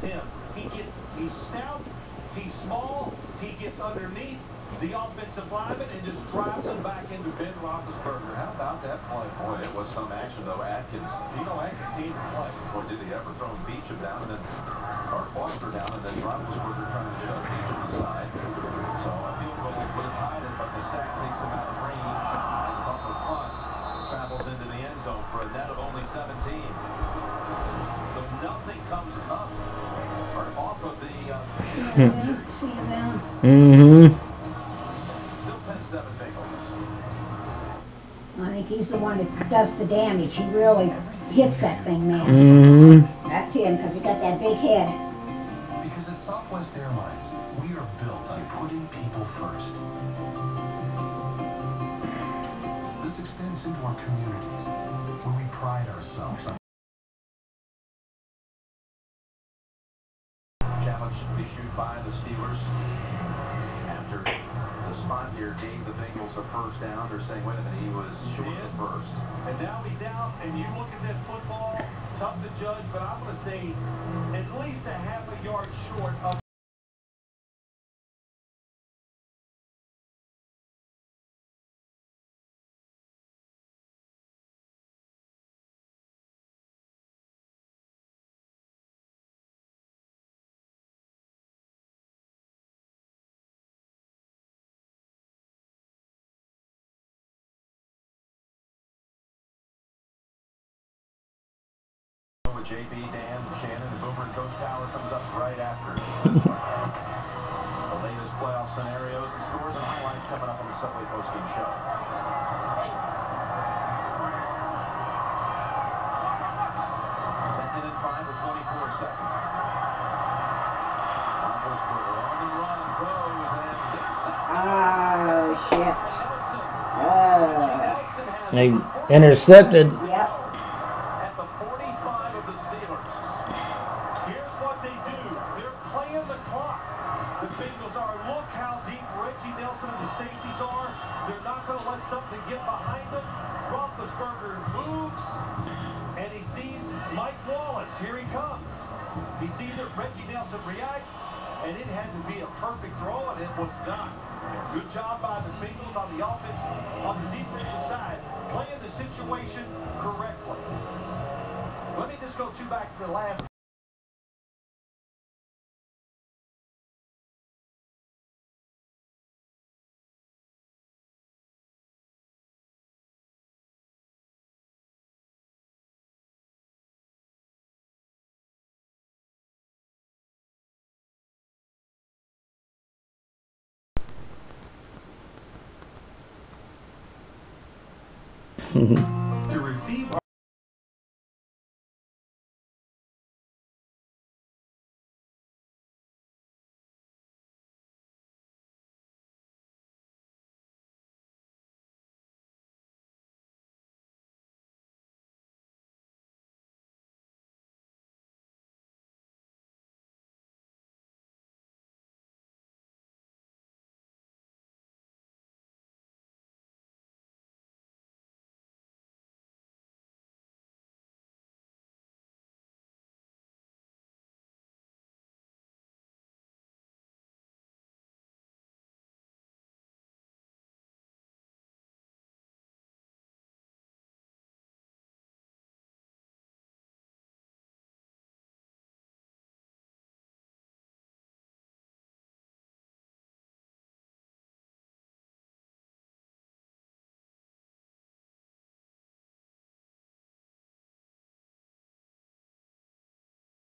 him. He's stout, he's small, he gets underneath the offensive lineman and just drives him back into Ben Roethlisberger. How about that play? Boy, it was some action, though. Atkins came to play. Boy, did he ever throw Beecham down and then, or Foster down, and then Roethlisberger trying to shove Beecham aside. So a field goal would have tied it, but the sack takes him out of range, and the Buffalo punt travels into the end zone for a net of only 17. So nothing comes up or off of the I think he's the one that does the damage. He really hits that thing, man. That's him, because he got that big head. Because at Southwest Airlines, we are built on putting people first. This extends into our communities, where we pride ourselves on challenge issued by the Steelers after the spot here gave the Bengals a first down. They're saying, wait a minute, he was short at first. And now he's out, and you look at that football, tough to judge, but I'm going to say at least a half a yard short of with JB, Dan, Shannon, and Boomer, and Coach Tower comes up right after. The latest playoff scenarios, the scores, and highlights coming up on the Subway postgame show. Second and 5 with 24 seconds. Roethlisberger on the run, throws, and Oh, shit. They intercepted. Yep. at the 45 of the Steelers. Here's what they do. They're playing the clock. The Bengals are. Look how deep Reggie Nelson and the safeties are. They're not going to let something get behind them. Roethlisberger moves, and he sees Mike Wallace. Here he comes. He sees that Reggie Nelson reacts, and it had to be a perfect throw, and it was not. Good job by the Bengals on the offense, on the defensive side, playing the situation correctly. Let me just go back to the last